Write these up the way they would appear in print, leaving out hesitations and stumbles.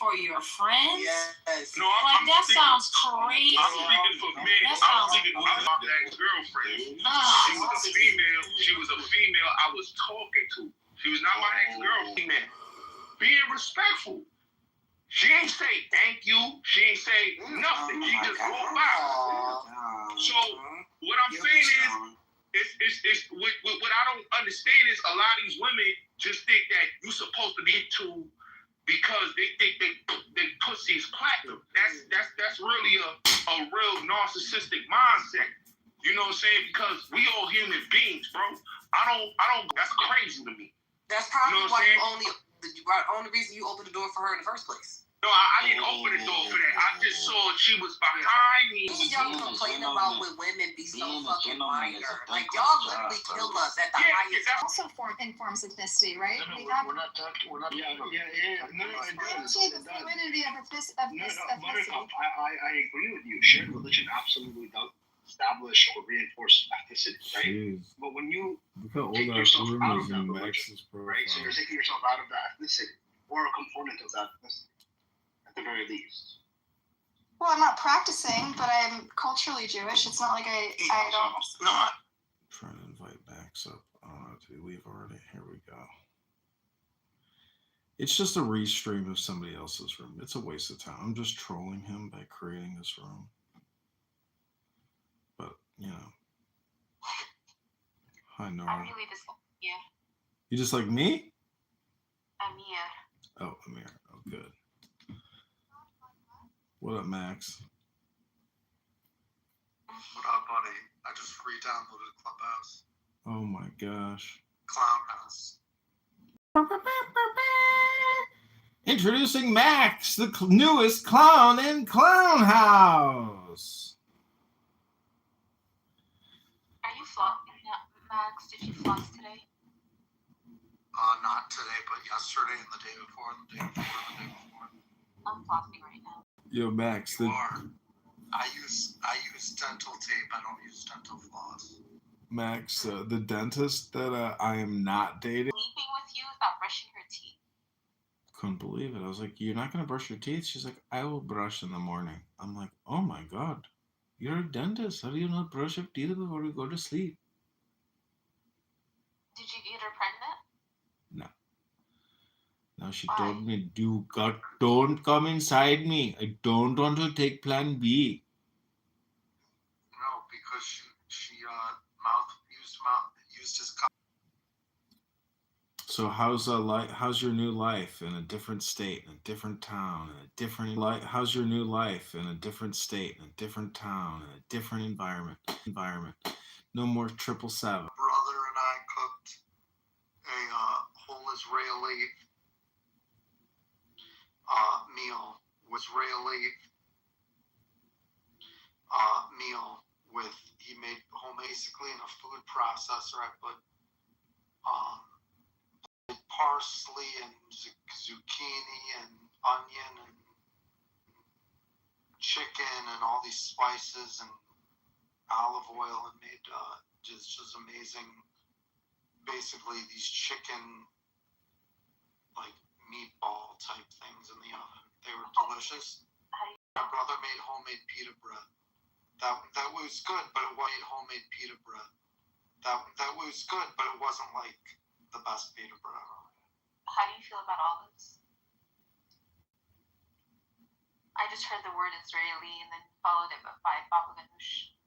for your friends? Yes. No, that sounds crazy. I'm speaking for men. I'm speaking for my ex-girlfriend. She was a female I was talking to. She was not my ex-girlfriend. Being respectful. She ain't say thank you. She ain't say nothing. She just walked by. So what I'm saying is what I don't understand is a lot of these women just think that you're supposed to be too because they think they pussy is platinum. That's really a real narcissistic mindset. You know what I'm saying? Because we all human beings, bro. I don't. That's crazy to me. That's probably why the only reason you opened the door for her in the first place. No, I didn't open the door for that. I just saw she was behind me. Y'all complaining about when women be so fucking minor. Like, y'all literally kill us at the highest. Also informs ethnicity, right? No, we're not talking. Yeah. No, it does. Fluidity of ethnicity. Buttercup, I agree with you. Shared religion absolutely does establish or reinforce ethnicity, right? Jeez. But when you Look how old take that yourself room out is of that in religion, Max's profile. right? So you're taking yourself out of that ethnicity or a component of that ethnicity, at the very least. Well, I'm not practicing, but I'm culturally Jewish. It's not like I don't. No. Trying to invite Max up. Did we leave already? Here we go. It's just a restream of somebody else's room. It's a waste of time. I'm just trolling him by creating this room. But, you know. Hi, Nora. I really just like you. You just like me? Amir. Oh, Amir. Oh, good. What up, Max? What up, buddy? I just re-downloaded Clubhouse. Oh my gosh. Clownhouse. Introducing Max, the newest clown in Clownhouse. Are you flossing, Max? Did you floss today? Not today, but yesterday and the day before, and the day before, and the day before. I'm flossing right now. Yo, Max. You are. I use dental tape. I don't use dental floss. Max, the dentist that I am not dating. Sleeping with you without brushing her teeth. Couldn't believe it. I was like, "You're not gonna brush your teeth?" She's like, "I will brush in the morning." I'm like, "Oh my god, you're a dentist. How do you not brush your teeth before you go to sleep?" Did you get her pregnant? No. Now she Why? told me, don't come inside me. I don't want to take Plan B. No, because she used his cup. So how's your new life in a different state, in a different town, in a different life? How's your new life in a different state, in a different town, in a different environment? No more 777. Brother and I cooked a whole Israeli meal with he made home basically in a food processor. I put parsley and zucchini and onion and chicken and all these spices and olive oil and made just amazing. Basically, these chicken like meatball type things in the oven. They were delicious. My brother made homemade pita bread. That was good, but it wasn't homemade pita bread. That was good, but it wasn't like the best pita bread. How do you feel about olives? I just heard the word Israeli and then followed it by baba ganoush.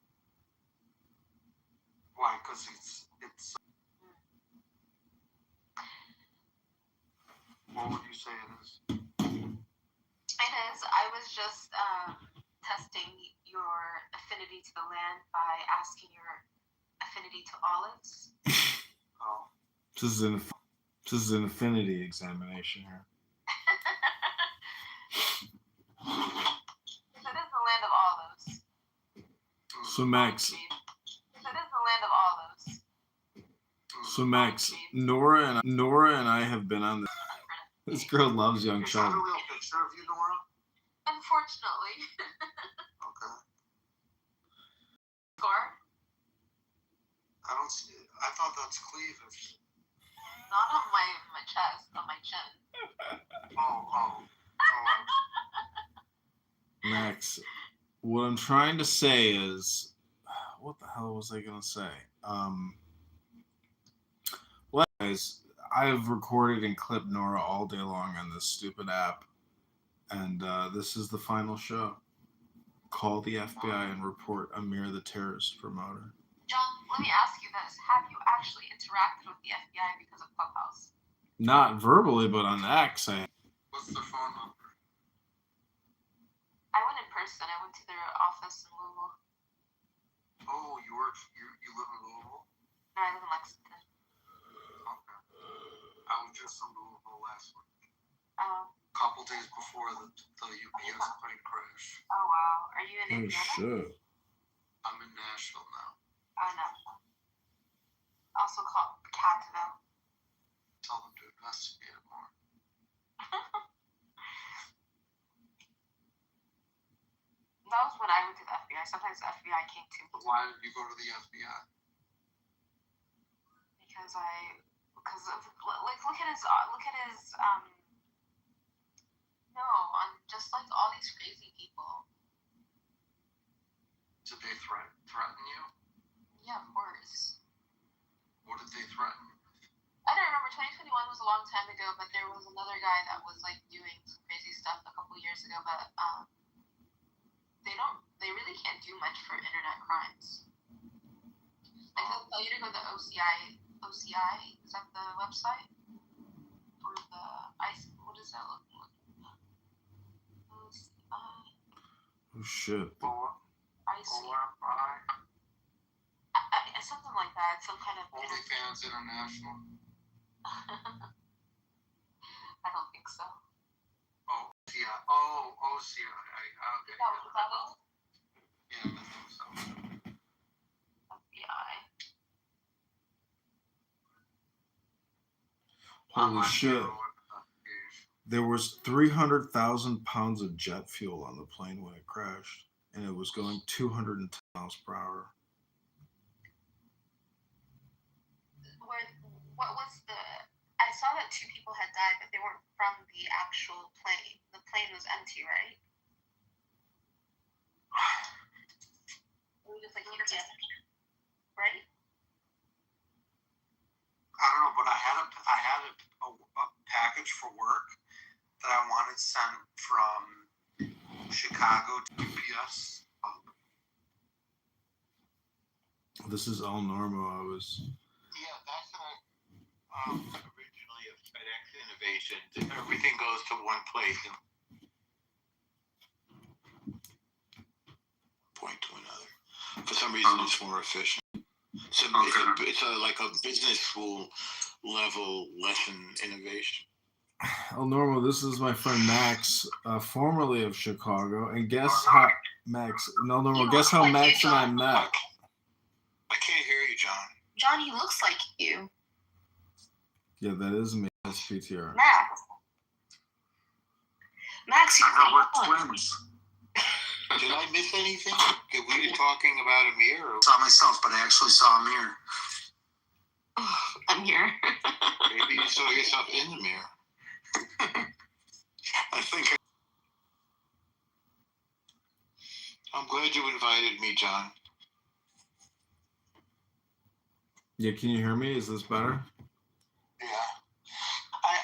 Why? Because it's. What would you say it is? It is. I was just testing your affinity to the land by asking your affinity to olives. Oh. This is an affinity examination here. It is the land of olives. So Max. It is the land of olives. So Max, Nora and I have been on this. This girl loves Young Is that a Sheldon. real picture of you, Nora? Unfortunately. Okay. Score? I don't see it. I thought that's cleavage. Not on my chest, on my chin. Oh. Max, what I'm trying to say is, what the hell was I gonna say? Well, guys, I've recorded and clipped Nora all day long on this stupid app, and this is the final show. Call the FBI and report Amir the terrorist promoter. John, let me ask you this. Have you actually interacted with the FBI because of Clubhouse? Not verbally, but on X. What's the phone number? I went in person. I went to their office in Louisville. Oh, you live in Louisville? No, I live in Lexington. Okay. I was just in Louisville last week. Oh. A couple days before the UPS plane crash. Oh, wow. Are you in Oh, Indiana? shit. I'm in Nashville now. Oh, no. Also called Catville. Tell them to investigate it more. That was when I went to the FBI. Sometimes the FBI came too. But why did you go to the FBI? Because of like look at his no, on just like all these crazy people. Did they threaten you? Yeah, of course. What did they threaten you? I don't remember. 2021 was a long time ago, but there was another guy that was like doing some crazy stuff a couple years ago. But they really can't do much for internet crimes. I can tell you to go to the OCI. OCI, is that the website? Or the what does that look like? OCI. Oh, shit. Something like that. It's some kind of. OnlyFans International? I don't think so. Oh, yeah. Oh, OCI. Okay. That was it? Yeah, I think so. FBI. Holy shit. There was 300,000 pounds of jet fuel on the plane when it crashed, and it was going 210 miles per hour. What was the... I saw that 2 people had died, but they weren't from the actual plane. The plane was empty, right? It was just like, right? I don't know, but I had a package for work that I wanted sent from Chicago to UPS. This is El Normo. Yeah, that's originally a FedEx innovation. Everything goes to one place and point to another. For some reason, it's more efficient. So it's like a business school level lesson innovation. El Normo, this is my friend Max, formerly of Chicago, and guess how Max? El Normo, guess how Max and I met. I can't hear you, John. John, he looks like you. Yeah, that is me. That's PTR. Max, we're twins. Did I miss anything? Were we talking about Amir? Or... I saw myself, but I actually saw Amir. Amir. Maybe you saw yourself in the mirror. I think. I'm glad you invited me, John. Yeah, can you hear me? Is this better? Yeah.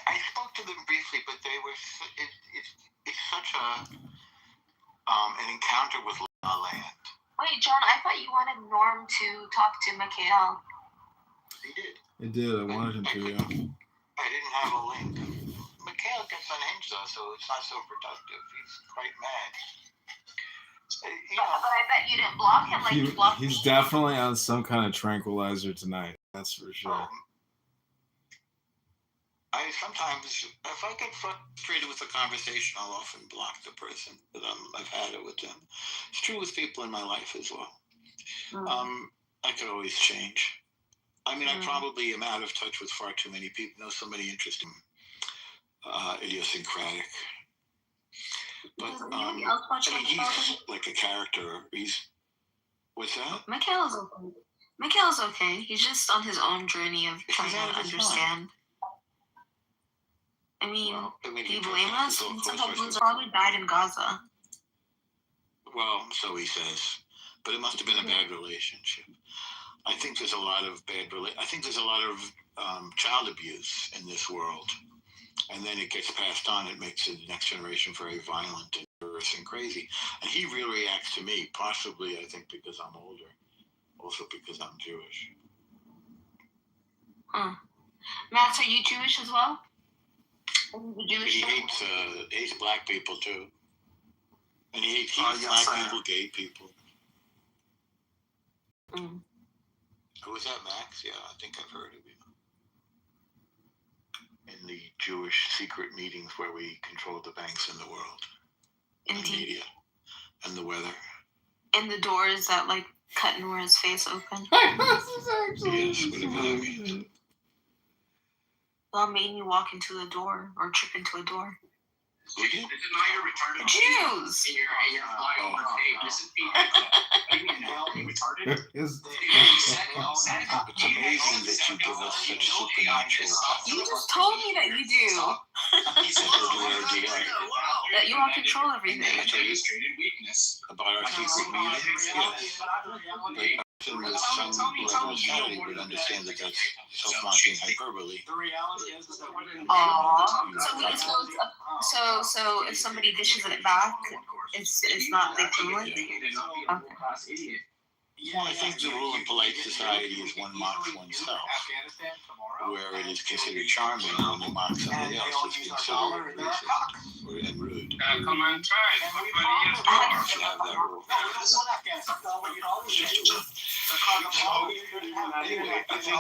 I spoke to them briefly, but they were. It's such an encounter with La Land. Wait, John, I thought you wanted Norm to talk to Mikhail. He did. I did. I wanted him to, yeah. I didn't have a link. Mikhail gets unhinged, though, so it's not so productive. He's quite mad. But I bet you didn't block him like you blocked me. He's definitely on some kind of tranquilizer tonight. That's for sure. I sometimes, if I get frustrated with a conversation, I'll often block the person. But I've had it with them. It's true with people in my life as well. I could always change. I mean, I probably am out of touch with far too many people. Know so many interesting, idiosyncratic. But anybody else watch he's like a character. What's that? Mikhail's okay. Mikhail's okay. He's just on his own journey of trying to understand. I mean, do you he blame us? took Some the Muslims probably died in Gaza. Well, so he says, but it must have been a bad relationship. I think there's a lot of child abuse in this world, and then it gets passed on. It makes the next generation very violent and diverse and crazy. And he really reacts to me, possibly I think because I'm older, also because I'm Jewish. Max, are you Jewish as well? He hates black people too, and he hates black people, gay people. Who was that, Max? Yeah, I think I've heard of you. In the Jewish secret meetings where we control the banks in the world, and the media, and the weather, and the doors that like cut Nora's face open. Yes, whatever that means. Well, made me walk into a door or trip into a door. This is not your retarded. Jews. Is It's amazing that you give us such supernatural power. You just told me that you do. That you all control everything. About our secret meetings, yes. But with some level of sanity would understand that that's self-mocking hyperbole. So if somebody dishes it back, it's not the equivalent. Okay. Well, I think the rule of polite society is one mocks oneself, where it is considered charming when you mock somebody else. It's considered racist and rude. Come on, try. You should have that rule. Anyway, I think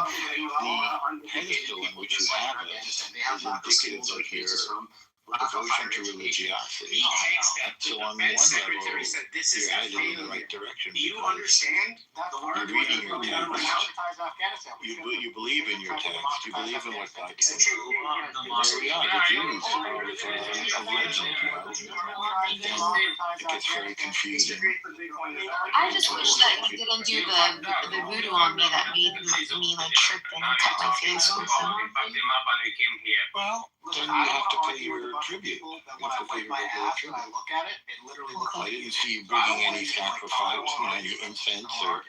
the pedestal in which you have us is indicative of your devotion to religiosity. So on one level, you're headed in the right direction. You understand? You're reading your text. You believe in your text. You believe in what God says. There we are, the Jews of legend. It gets very confusing. I just wish that you didn't do the voodoo on me that made me like trip and cut my face with them. Well, then you have to pay your tribute. You have to pay your regular tribute. I didn't see you bringing any sacrifice, any incense or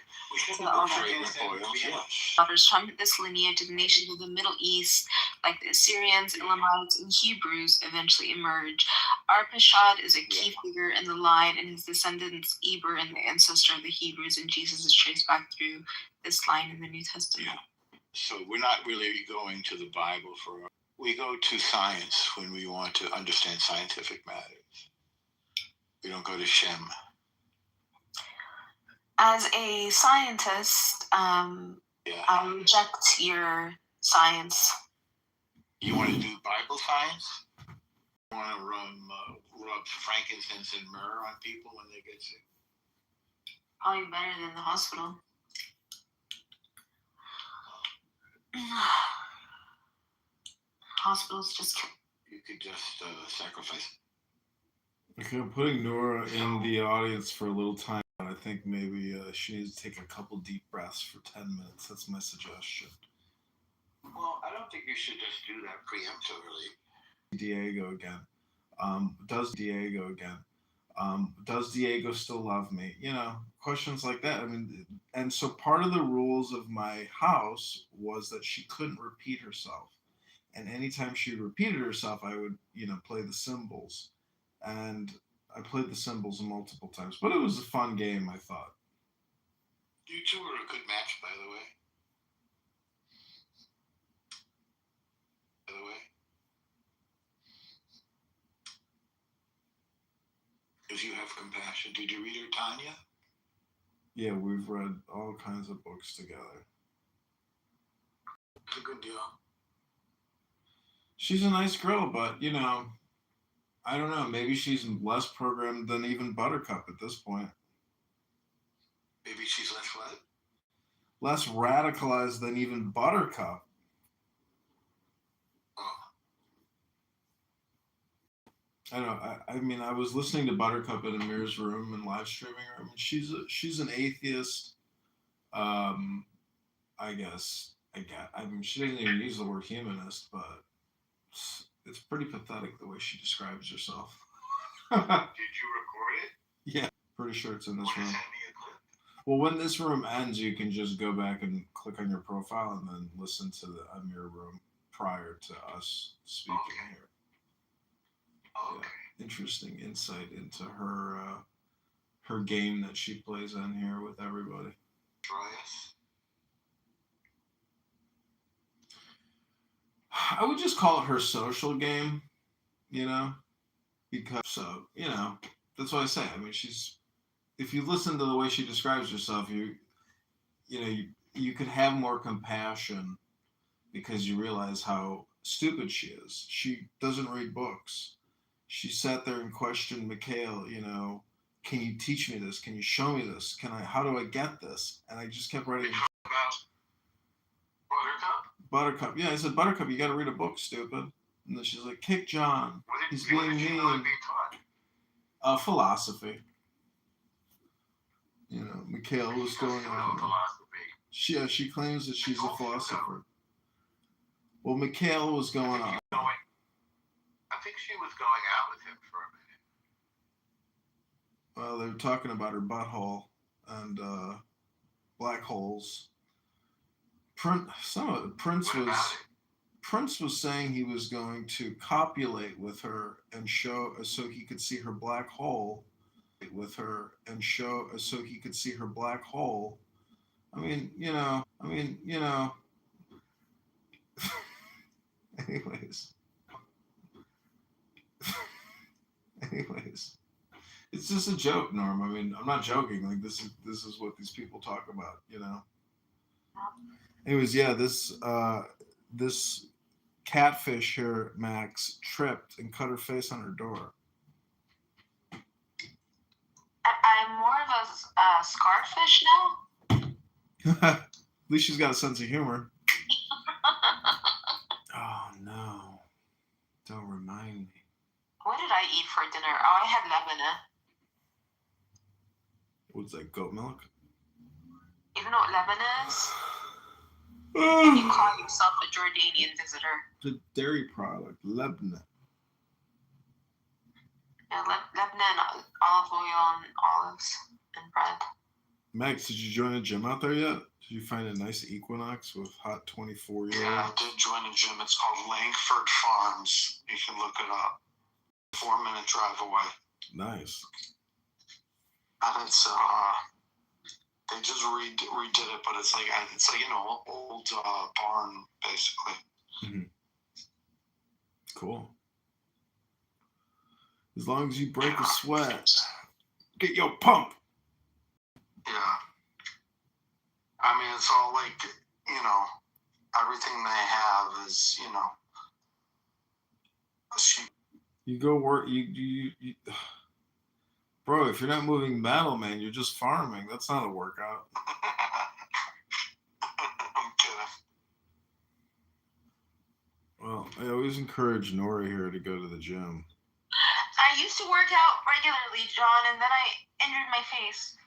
fragrant oils. Yes. Daughters from this lineage of the nations of the Middle East, like the Assyrians, Elamites, and Hebrews, eventually emerge. Arpachshad is a key figure in the line, and his descendants, Eber, and the ancestor of the Hebrews, and Jesus is traced back through this line in the New Testament. Yeah. So we're not really going to the Bible we go to science when we want to understand scientific matters. We don't go to Shem. As a scientist, I reject your science. You want to do Bible science? You want to rub frankincense and myrrh on people when they get sick? Probably better than the hospital. Hospitals just... You could just sacrifice. Okay, I'm putting Nora in the audience for a little time. I think maybe she needs to take a couple deep breaths for 10 minutes. That's my suggestion. Well, I don't think you should just do that preemptively. Diego again. Does Diego still love me? Questions like that. I mean, and so part of the rules of my house was that she couldn't repeat herself. And anytime she repeated herself, I would, play the cymbals. And I played the cymbals multiple times. But it was a fun game, I thought. You two are a good match, by the way. Because you have compassion. Did you read her Tanya? Yeah, we've read all kinds of books together. It's a good deal. She's a nice girl, but, I don't know. Maybe she's less programmed than even Buttercup at this point. Maybe she's less what? Less radicalized than even Buttercup. I don't know. I mean, I was listening to Buttercup in Amir's room and live streaming her. I mean, she's an atheist. I guess. I mean, she doesn't even use the word humanist, but It's pretty pathetic the way she describes herself. Did you record it? Yeah, pretty sure it's in this room. Send me a clip. Well, when this room ends, you can just go back and click on your profile and then listen to the Amir room prior to us speaking here. Okay. Yeah, interesting insight into her game that she plays on here with everybody. Try us. I would just call it her social game, because that's what I say. I mean, if you listen to the way she describes herself, you could have more compassion because you realize how stupid she is. She doesn't read books. She sat there and questioned Mikhail, can you teach me this? Can you show me this? How do I get this? And I just kept writing About Buttercup? Buttercup. Yeah, I said, Buttercup, you got to read a book, stupid. And then she's like, kick John. He's being mean. Philosophy. Mikhail was going on. She claims that she's a philosopher. Well, Mikhail was going on. I think she was going out with him for a minute. Well, they were talking about her butthole and black holes. Prince was saying he was going to copulate with her and show so he could see her black hole. I mean, Anyways, it's just a joke, Norm. I mean, I'm not joking. Like this is what these people talk about, Anyways, yeah, this catfish here, Max, tripped and cut her face on her door. I'm more of a scarfish now. At least she's got a sense of humor. Oh no! Don't remind me. What did I eat for dinner? Oh, I had labana. What's that? Goat milk? You know what labana is? You call yourself a Jordanian visitor. The dairy product, Lebanon. Yeah, Lebanon, olive oil and olives and bread. Max, did you join a gym out there yet? Did you find a nice Equinox with hot 24-year-olds? Yeah, I did join a gym. It's called Langford Farms. You can look it up. 4-minute drive away. Nice. And it's they just redid it, but it's like old barn basically. Mm-hmm. Cool. As long as you break a sweat, get your pump. Yeah. I mean, it's all like, everything they have is, You go work, you bro, if you're not moving metal, man, you're just farming. That's not a workout. I'm kidding. Well, I always encourage Nora here to go to the gym. I used to work out regularly, John, and then I injured my face.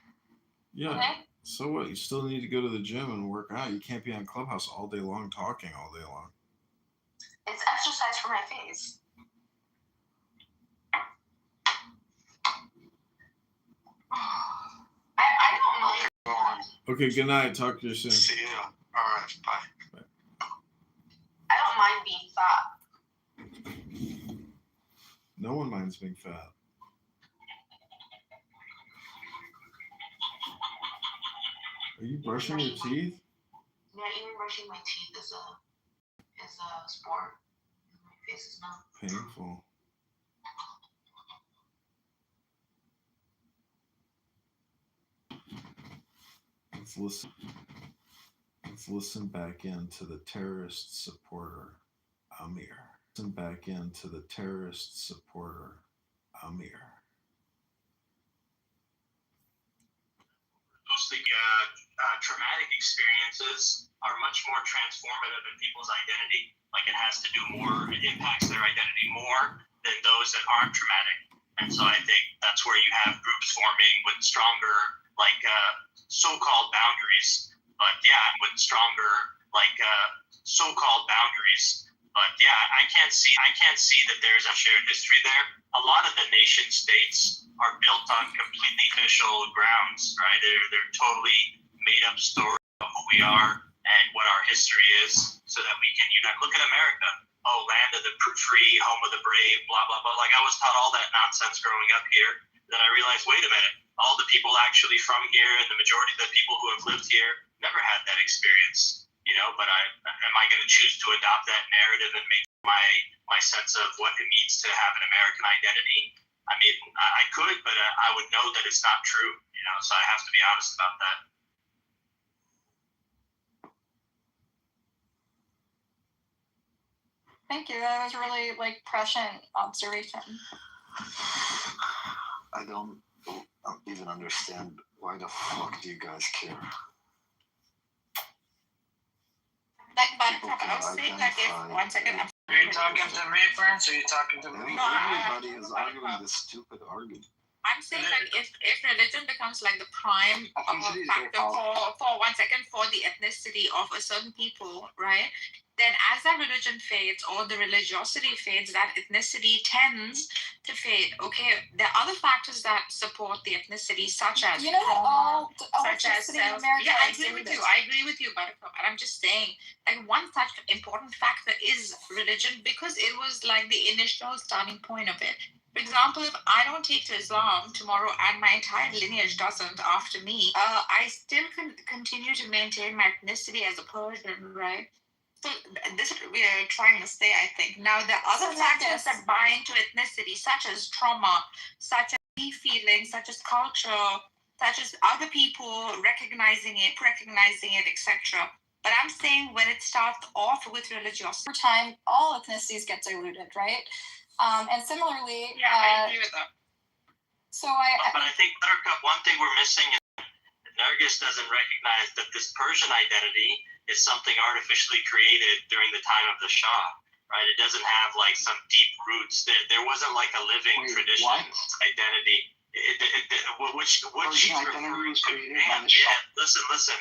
Yeah. Okay. So what? You still need to go to the gym and work out. You can't be on Clubhouse all day long talking all day long. It's exercise for my face. I don't mind. Okay, good night. Talk to you soon. See ya. All right, bye. I don't mind being fat. No one minds being fat. Are you brushing your teeth? Yeah, even brushing my teeth is a sport. My face is not. Painful. Let's listen back into the terrorist supporter, Amir. Listen back into the terrorist supporter, Amir. Mostly traumatic experiences are much more transformative in people's identity. Like it has to do more, it impacts their identity more than those that aren't traumatic. And so I think that's where you have groups forming with stronger, so-called boundaries. But yeah, with stronger, so-called boundaries. But yeah, I can't see that there's a shared history there. A lot of the nation states are built on completely official grounds, right? They're totally made up stories of who we are and what our history is, so that we can unite. Look at America. Oh, land of the free, home of the brave, blah blah blah. Like I was taught all that nonsense growing up here. Then I realized, wait a minute, all the people actually from here and the majority of the people who have lived here never had that experience. But am I going to choose to adopt that narrative and make my sense of what it means to have an American identity? I mean, I could, but I would know that it's not true. So I have to be honest about that. Thank you. That was really prescient observation. I don't even understand why the fuck do you guys care? But I was saying if 1 second. Are you talking to me, Prince? Or are you talking to me? Everybody is arguing this stupid argument. I'm saying if religion becomes the prime factor for 1 second for the ethnicity of a certain people, right? Then as that religion fades or the religiosity fades, that ethnicity tends to fade. Okay, there are other factors that support the ethnicity, such as all such as ethnicity in America. yeah, I agree with you, Buttercup. And I'm just saying, one such important factor is religion, because it was the initial starting point of it. For example, if I don't take to Islam tomorrow and my entire lineage doesn't after me, I still can continue to maintain my ethnicity as a Persian, right? So this is what we're trying to say, I think. Now, there are other factors that bind to ethnicity, such as trauma, such as feelings, such as culture, such as other people recognizing it, etc. But I'm saying when it starts off with religiosity, over time, all ethnicities get diluted, right? And similarly, I agree with that. But I think, Buttercup, one thing we're missing is Nergis doesn't recognize that this Persian identity is something artificially created during the time of the Shah, right? It doesn't have some deep roots. There wasn't a living tradition identity. Which she's referring to. Listen.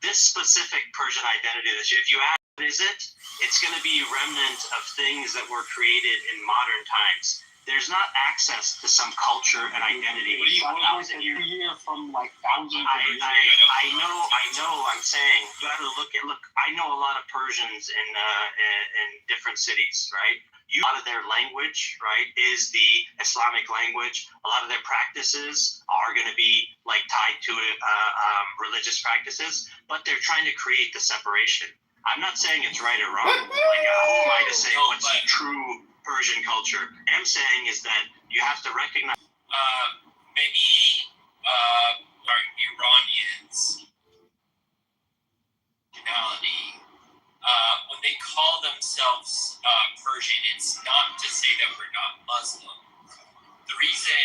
This specific Persian identity, if you ask what is it, it's going to be a remnant of things that were created in modern times. There's not access to some culture and identity. You hear from thousands of years. I know. I'm saying you got to look. I know a lot of Persians in different cities, right? A lot of their language, right, is the Islamic language. A lot of their practices are going to be tied to religious practices, but they're trying to create the separation. I'm not saying it's right or wrong. Who am I to say what's true Persian culture? What I'm saying is that you have to recognize maybe our Iranians nationality. When they call themselves Persian, it's not to say that we're not Muslim. The reason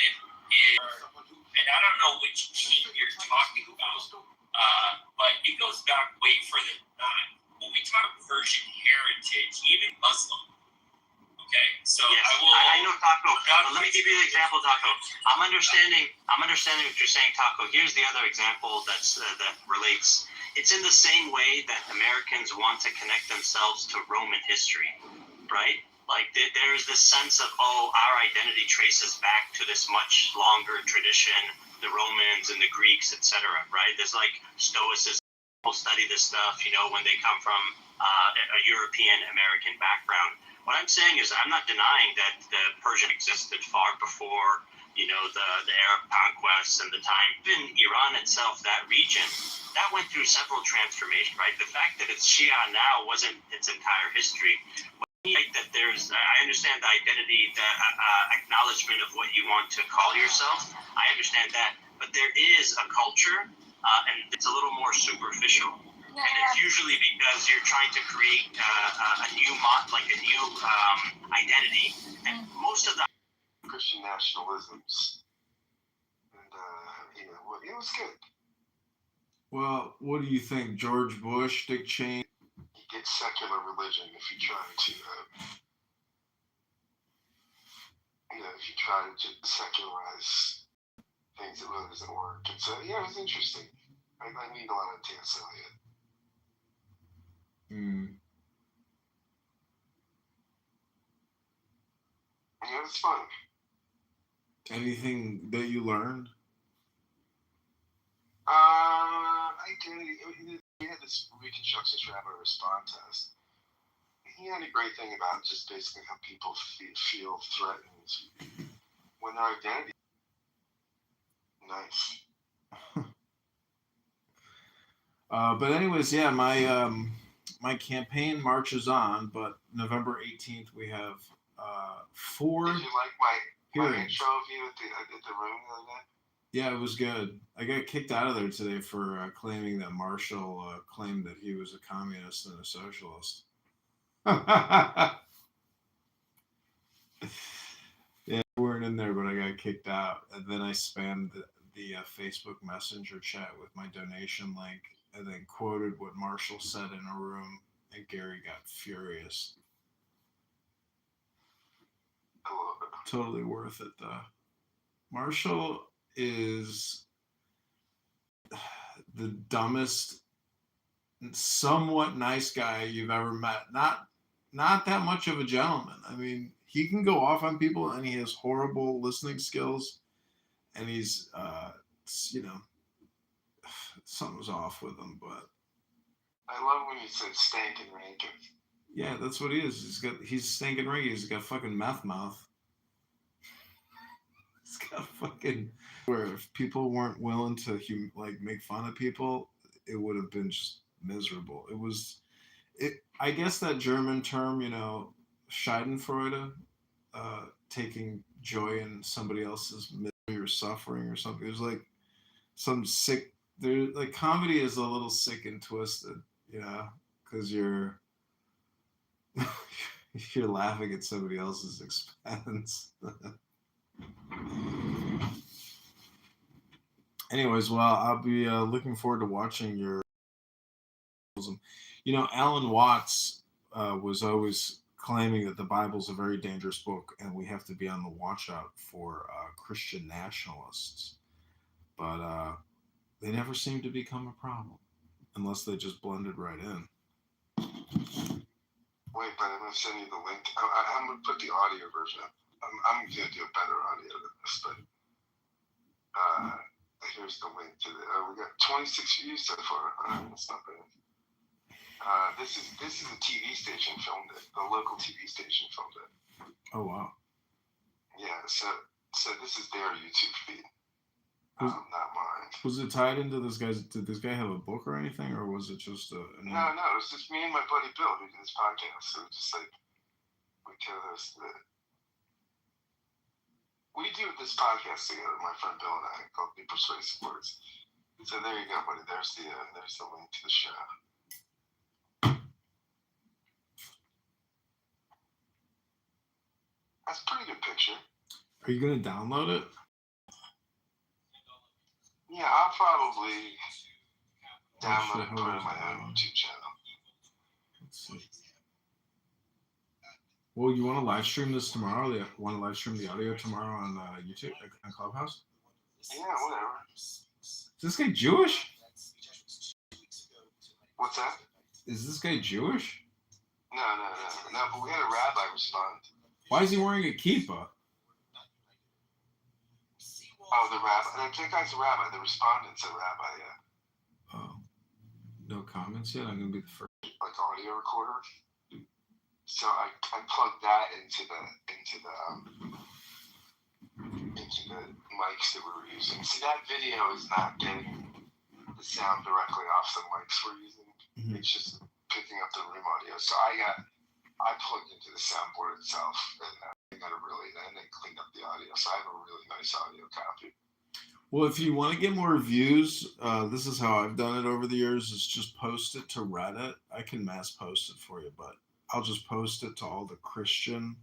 is, and I don't know which king you're talking about, but it goes back way further than that. When we talk Persian heritage, even Muslim, okay? So yes, I know, Taco. Let me give you an example, Taco. I'm understanding what you're saying, Taco. Here's the other example that relates. It's in the same way that Americans want to connect themselves to Roman history, right? There's this sense of, our identity traces back to this much longer tradition, the Romans and the Greeks, etc., right? There's Stoicism. People study this stuff, when they come from a European American background. What I'm saying is I'm not denying that the Persian existed far before, the Arab conquests and the time. Even Iran itself, that region, that went through several transformations, right? The fact that it's Shia now wasn't its entire history. I understand the identity, the acknowledgement of what you want to call yourself. I understand that. But there is a culture, and it's a little more superficial. And it's usually because you're trying to create a new identity. And most of the Christian nationalisms, and it was good. Well, what do you think, George Bush, Dick Cheney? You get secular religion if you try to, secularize things that really doesn't work. It's it's interesting. I need a lot of TSL yet. was fun. Anything that you learned? I did. We had this Reconstruction Rabbi Respond test. He had a great thing about just basically how people feel threatened when their identity. Nice. But anyways, yeah, my campaign marches on. But November 18th, we have 4 Did you like my hearings. intro of you at the room the other day? Yeah, it was good. I got kicked out of there today for claiming that Marshall claimed that he was a communist and a socialist. Yeah, we weren't in there, but I got kicked out. And then I spammed the Facebook Messenger chat with my donation link and then quoted what Marshall said in a room, and Gary got furious. I love it. Totally worth it, though. Marshall is the dumbest, somewhat nice guy you've ever met. Not that much of a gentleman. I mean, he can go off on people, and he has horrible listening skills, and he's, something's off with him. But I love when you said stank and rankin. yeah, that's what he is. He's stinking ringy. He's got fucking meth mouth. He's got fucking. Where if people weren't willing to make fun of people, it would have been just miserable. I guess that German term, Schadenfreude, taking joy in somebody else's misery or suffering or something. There's like some sick. There, like, comedy is a little sick and twisted, because you're laughing at somebody else's expense. Anyways, well, I'll be looking forward to watching your. Alan Watts was always claiming that the Bible's a very dangerous book, and we have to be on the watch out for Christian nationalists. But they never seem to become a problem, unless they just blended right in. Wait, but I'm going to send you the link. I'm going to put the audio version up. I'm going to do a better audio than this, but here's the link to it. We got 26 views so far. That's not bad. This is a TV station filmed it. The local TV station filmed it. Oh, wow. Yeah, so this is their YouTube feed. Not mine. Was it tied into this guy's? Did this guy have a book or anything, or was it just a? No, it was just me and my buddy Bill who did this podcast. So just like we co-host it. We do this podcast together, my friend Bill and I, called The Persuasive Words. So there you go, buddy. There's the link to the show. That's a pretty good picture. Are you gonna download it? Yeah, I'll probably download it and put it on my own YouTube channel. Let's see. Well, you want to live stream this tomorrow? You want to live stream the audio tomorrow on YouTube, on Clubhouse? Yeah, whatever. Is this guy Jewish? What's that? Is this guy Jewish? No, but we had a rabbi respond. Why is he wearing a kippah? Oh, the rabbi. That guy's a rabbi. The respondent's a rabbi, yeah. Oh. No comments yet? I'm going to be the first. Like audio recorder. So I plugged that into the mics that we were using. See, that video is not getting the sound directly off the mics we're using. Mm-hmm. It's just picking up the room audio. So I plugged into the soundboard itself, and then cleaned up the audio. So I have a really nice audio copy. Well, if you want to get more views, this is how I've done it over the years, is just post it to Reddit. I can mass post it for you, but I'll just post it to all the Christian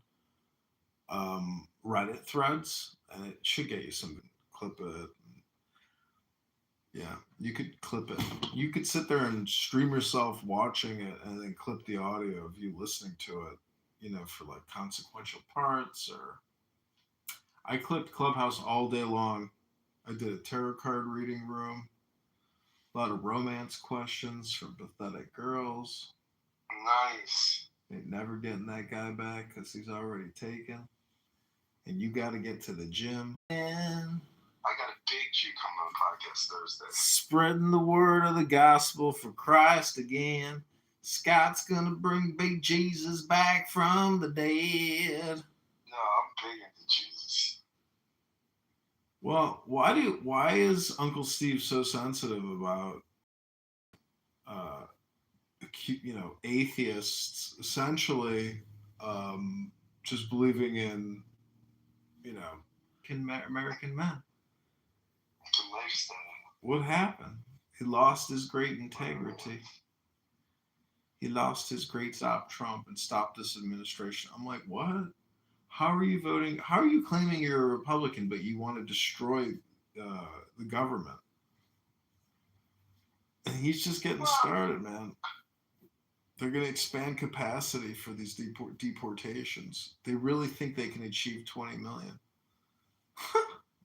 Reddit threads, and it should get you some clip of it. Yeah, you could clip it. You could sit there and stream yourself watching it and then clip the audio of you listening to it, for like consequential parts. Or I clipped Clubhouse all day long. I did a tarot card reading room, a lot of romance questions from pathetic girls. Nice. Ain't never getting that guy back because he's already taken. and you got to get to the gym. And I got a big G coming on podcast Thursday. Spreading the word of the gospel for Christ again. Scott's gonna bring big Jesus back from the dead. No, I'm big into Jesus. Well, why is Uncle Steve so sensitive about atheists essentially just believing in American men? It's a lifestyle. What happened? He lost his great integrity. He lost his great stop Trump and stop this administration. I'm like, what? How are you voting? How are you claiming you're a Republican, but you want to destroy the government? And he's just getting started, man. They're going to expand capacity for these deportations. They really think they can achieve 20 million.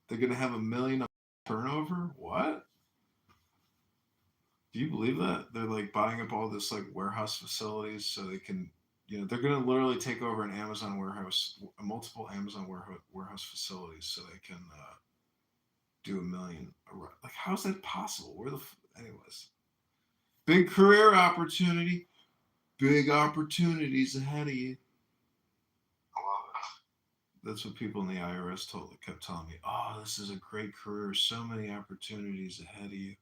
They're going to have 1 million turnover? What? Do you believe that? They're like buying up all this like warehouse facilities so they can, they're going to literally take over an Amazon warehouse, multiple Amazon warehouse facilities so they can do 1 million. Like, how is that possible? Anyways. Big career opportunity. Big opportunities ahead of you. That's what people in the IRS kept telling me. Oh, this is a great career. So many opportunities ahead of you.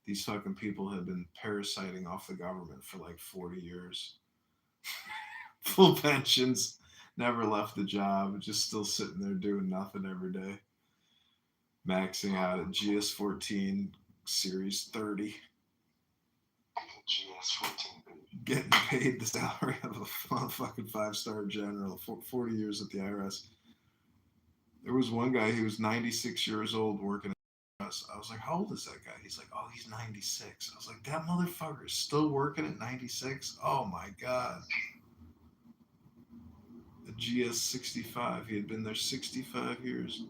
These fucking people have been parasiting off the government for like 40 years. Full pensions, never left the job, just still sitting there doing nothing every day. Maxing out at GS14 Series 30. GS14, baby. Getting paid the salary of a fucking 5-star general, 40 years at the IRS. There was one guy, he was 96 years old working at the IRS. I was like, how old is that guy? He's like, oh, he's 96. I was like, that motherfucker is still working at 96? Oh my God. The GS65, he had been there 65 years.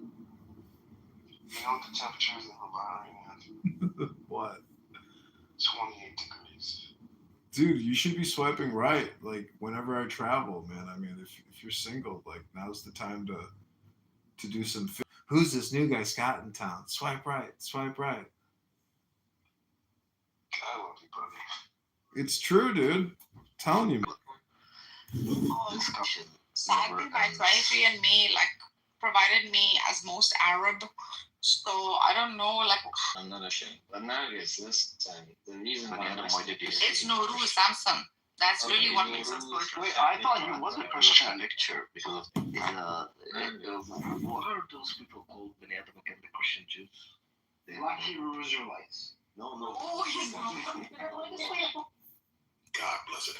You know what the temperature is in Hawaii? What? 28 degrees. Dude, you should be swiping right, like, whenever I travel, man. I mean, if you're single, like, now's the time to do some... Who's this new guy, Scott, in town? Swipe right, swipe right. I love you, buddy. It's true, dude. I'm telling you. Sadly, my 23andMe, provided me as most Arab. So I don't know, I'm not ashamed. But now it's listen. The reason why it's Nuru Samson. That's really what makes us culture. Wait, I thought you wasn't Christian. Lecture because of what are those people called when they have to look at the Christian Jews? Black Hebrew Israelites. No. God bless it.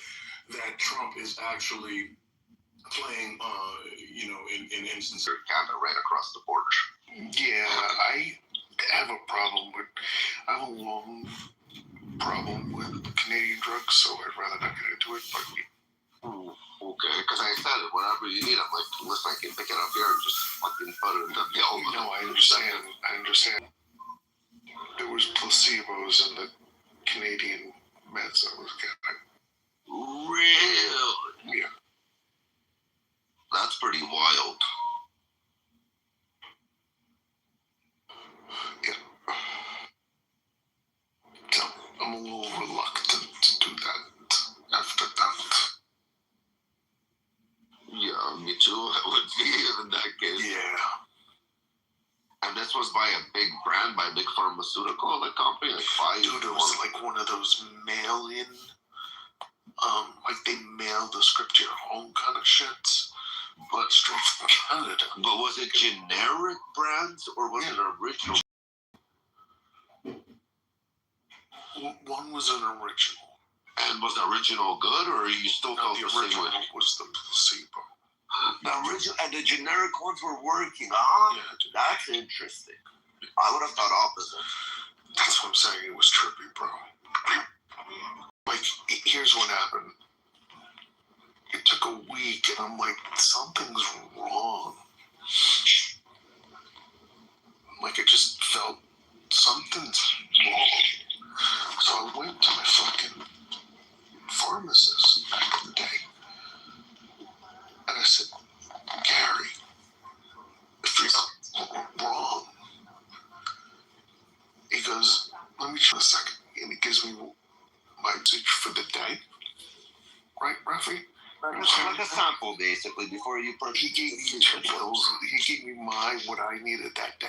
That Trump is actually playing, in instances. Canada right across the border. Yeah, I have a long problem with Canadian drugs, so I'd rather not get into it. But Okay, because I said it, whatever you need, I'm like, listen, I can pick it up here and just fucking put it in the bill. No, I understand. There was placebos in the Canadian meds I was getting. Really? Yeah. That's pretty wild. Yeah. So I'm a little reluctant to do that after that. Yeah, me too. I would be in that case. Yeah. And this was by a big brand, by a big pharmaceutical company, like Pfizer. Dude, it was like one of those mail-in, they mail the script to your home kind of shits, but straight from Canada. But was it generic brands or was it original? One was an original. And was the original good, or are you still felt the the same original way? was the placebo. The original and the generic ones were working, huh? Yeah, dude. That's interesting. I would have thought opposite. That's what I'm saying. It was trippy, bro. Here's what happened. It took a week, and I'm like, something's wrong. I just felt something's wrong. So I went to my fucking pharmacist back in the day. And I said, Gary, reach in a second, and it gives me my message for the day. Right, Rafi? Like a sample, basically, before you purchase. He gave me each of those. He gave me what I needed that day.